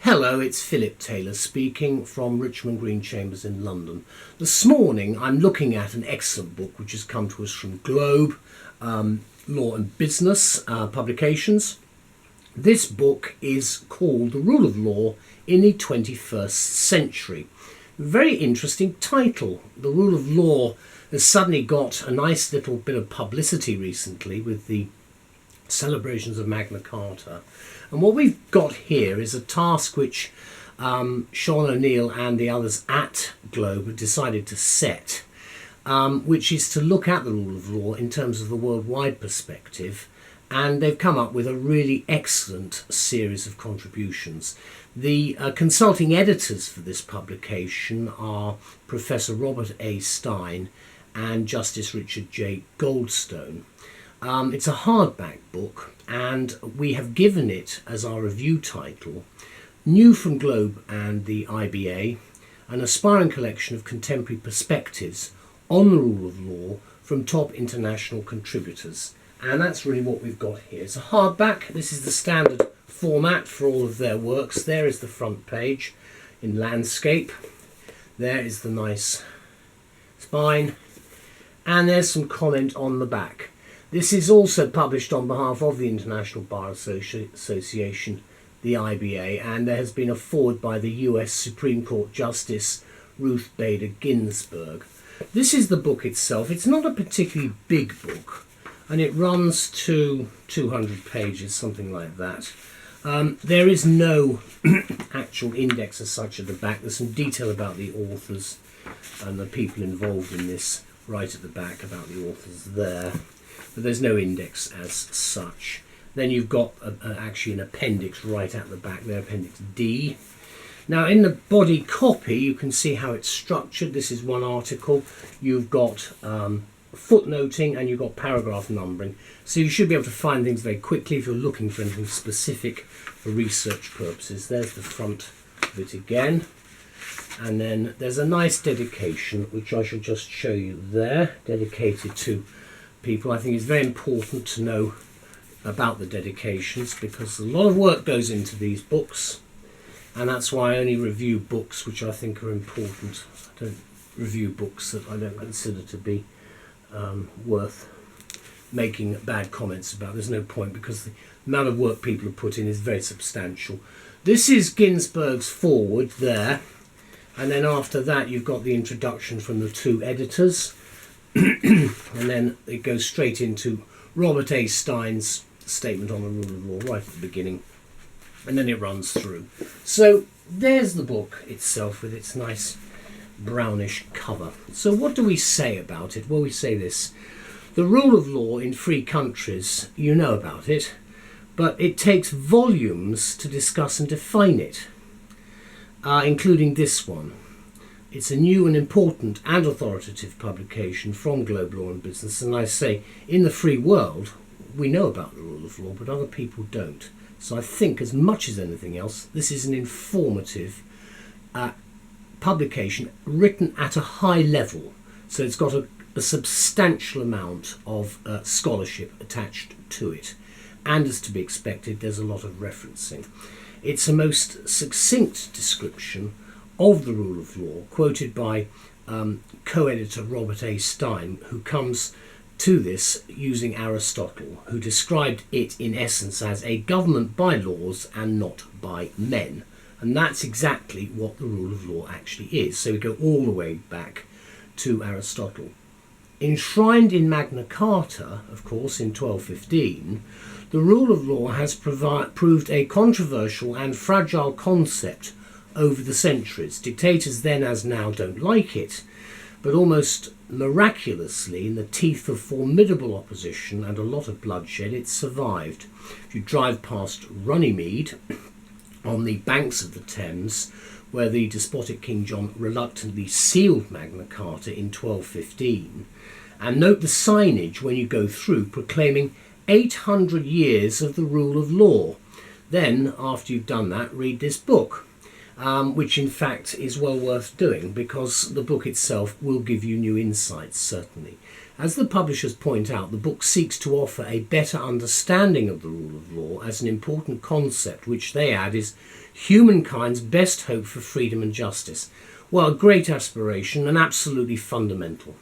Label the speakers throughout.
Speaker 1: Hello, it's Philip Taylor speaking from Richmond Green Chambers in London. This morning I'm looking at an excellent book which has come to us from Globe Law and Business publications. This book is called The Rule of Law in the 21st Century. Very interesting title. The Rule of Law has suddenly got a nice little bit of publicity recently with the celebrations of Magna Carta. And what we've got here is a task which Sean O'Neill and the others at Globe have decided to set, which is to look at the rule of law in terms of the worldwide perspective, and they've come up with a really excellent series of contributions. The consulting editors for this publication are Professor Robert A. Stein and Justice Richard J. Goldstone. It's a hardback book, and we have given it as our review title, New from Globe and the IBA, an aspiring collection of contemporary perspectives on the rule of law from top international contributors. And that's really what we've got here. It's a hardback. This is the standard format for all of their works. There is the front page in landscape. There is the nice spine. And there's some comment on the back. This is also published on behalf of the International Bar Association, the IBA, and there has been a foreword by the US Supreme Court Justice Ruth Bader Ginsburg. This is the book itself. It's not a particularly big book, and it runs to 200 pages, something like that. There is no actual index as such at the back. There's some detail about the authors and the people involved in this right at the back about the authors there. But there's no index as such. Then you've got actually an appendix right at the back there, Appendix D. Now in the body copy you can see how it's structured. This is one article. You've got footnoting and you've got paragraph numbering. So you should be able to find things very quickly if you're looking for anything specific for research purposes. There's the front of it again. And then there's a nice dedication which I shall just show you there, dedicated to people. I think it's very important to know about the dedications because a lot of work goes into these books, and that's why I only review books which I think are important. I don't review books that I don't consider to be worth making bad comments about. There's no point because the amount of work people have put in is very substantial. This is Ginsburg's foreword there, and then after that you've got the introduction from the two editors. And then it goes straight into Robert A. Stein's statement on the rule of law right at the beginning, and then it runs through. So there's the book itself with its nice brownish cover. So what do we say about it? Well, we say this: the rule of law in free countries, you know about it, but it takes volumes to discuss and define it, including this one. It's a new and important and authoritative publication from Globe Law and Business, and I say, in the free world, we know about the rule of law, but other people don't. So I think, as much as anything else, this is an informative publication written at a high level. So it's got a substantial amount of scholarship attached to it. And as to be expected, there's a lot of referencing. It's a most succinct description of the rule of law, quoted by co-editor Robert A. Stein, who comes to this using Aristotle, who described it in essence as a government by laws and not by men. And that's exactly what the rule of law actually is. So we go all the way back to Aristotle. Enshrined in Magna Carta, of course, in 1215, the rule of law has proved a controversial and fragile concept over the centuries. Dictators then as now don't like it, but almost miraculously, in the teeth of formidable opposition and a lot of bloodshed, it survived. If you drive past Runnymede on the banks of the Thames, where the despotic King John reluctantly sealed Magna Carta in 1215, and note the signage when you go through proclaiming 800 years of the rule of law. Then, after you've done that, read this book. which in fact is well worth doing because the book itself will give you new insights, certainly. As the publishers point out, the book seeks to offer a better understanding of the rule of law as an important concept, which they add is humankind's best hope for freedom and justice. Well, a great aspiration and absolutely fundamental.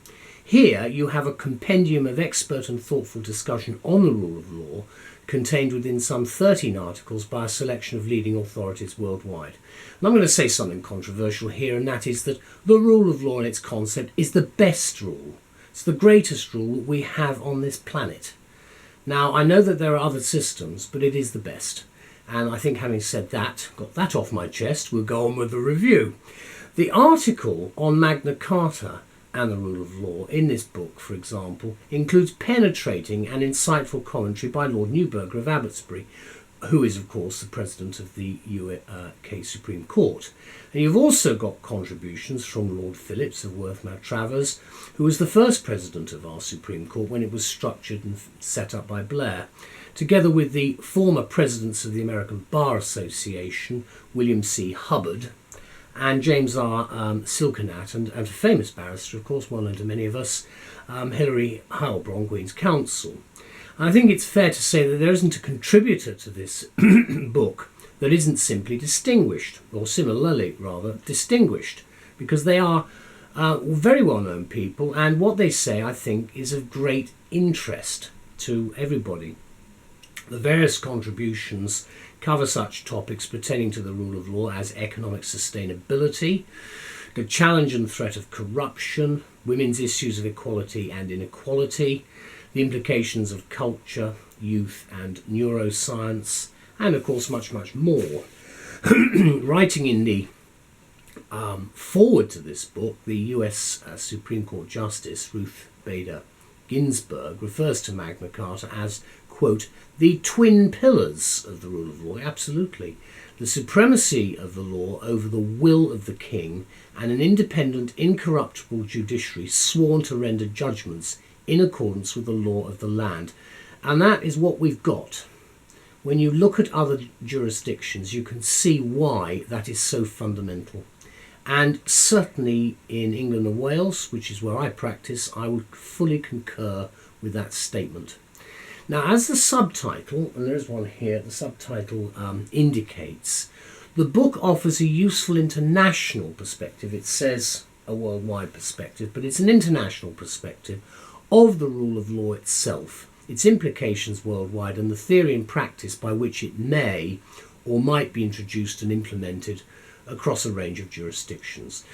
Speaker 1: Here you have a compendium of expert and thoughtful discussion on the rule of law, contained within some 13 articles by a selection of leading authorities worldwide. And I'm going to say something controversial here, and that is that the rule of law and its concept is the best rule. It's the greatest rule we have on this planet. Now, I know that there are other systems, but it is the best. And I think having said that, got that off my chest, we'll go on with the review. The article on Magna Carta and the rule of law in this book, for example, includes penetrating and insightful commentary by Lord Newburgh of Abbotsbury, who is, of course, the President of the UK Supreme Court. And you've also got contributions from Lord Phillips of Worth Maltravers, who was the first President of our Supreme Court when it was structured and set up by Blair, together with the former Presidents of the American Bar Association, William C. Hubbard, and James R. Silkenat, and a famous barrister, of course, well known to many of us, Hilary Heilbronn, Queen's Counsel. And I think it's fair to say that there isn't a contributor to this book that isn't simply distinguished, or similarly, rather, distinguished, because they are very well-known people, and what they say, I think, is of great interest to everybody. The various contributions cover such topics pertaining to the rule of law as economic sustainability, the challenge and threat of corruption, women's issues of equality and inequality, the implications of culture, youth and neuroscience, and of course much, much more. Writing in the forward to this book, the US Supreme Court Justice Ruth Bader Ginsburg refers to Magna Carta as, quote, the twin pillars of the rule of law. Absolutely. The supremacy of the law over the will of the king and an independent, incorruptible judiciary sworn to render judgments in accordance with the law of the land. And that is what we've got. When you look at other jurisdictions, you can see why that is so fundamental. And certainly in England and Wales, which is where I practice, I would fully concur with that statement. Now, as the subtitle, and there's one here, the subtitle indicates, the book offers a useful international perspective. It says a worldwide perspective, but it's an international perspective of the rule of law itself, its implications worldwide, and the theory and practice by which it may or might be introduced and implemented across a range of jurisdictions.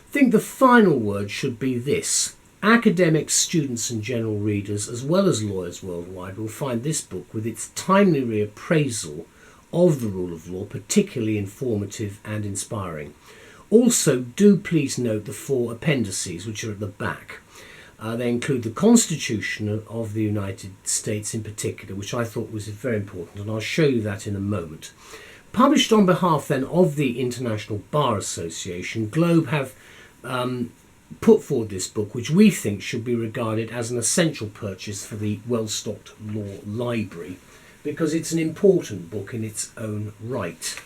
Speaker 1: I think the final word should be this. Academics, students and general readers, as well as lawyers worldwide, will find this book with its timely reappraisal of the rule of law particularly informative and inspiring. Also, do please note the 4 appendices which are at the back. They include the Constitution of the United States in particular, which I thought was very important, and I'll show you that in a moment. Published on behalf then of the International Bar Association, Globe have put forward this book, which we think should be regarded as an essential purchase for the well-stocked law library, because it's an important book in its own right.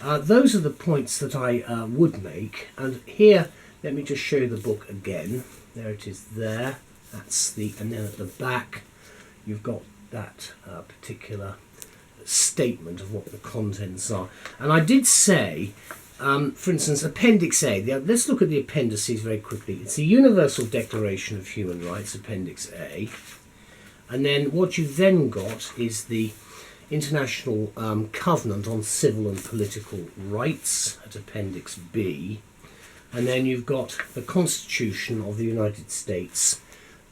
Speaker 1: Those are the points that I would make, and here let me just show you the book again. There it is there. That's and then at the back you've got that particular statement of what the contents are. And I did say, for instance, Appendix A. Let's look at the appendices very quickly. It's the Universal Declaration of Human Rights, Appendix A. And then what you've then got is the International Covenant on Civil and Political Rights at Appendix B. And then you've got the Constitution of the United States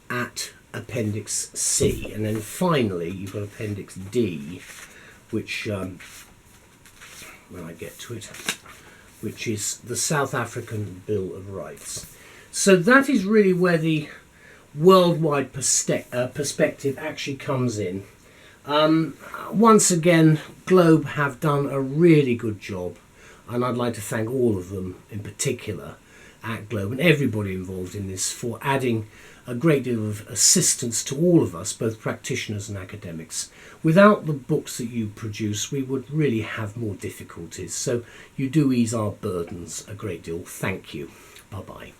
Speaker 1: at Appendix C. And then finally you've got Appendix D, which, when I get to it, which is the South African Bill of Rights. So that is really where the worldwide perspective actually comes in. Once again, Globe have done a really good job, and I'd like to thank all of them in particular at Globe and everybody involved in this for adding a great deal of assistance to all of us, both practitioners and academics. Without the books that you produce, we would really have more difficulties. So you do ease our burdens a great deal. Thank you. Bye-bye.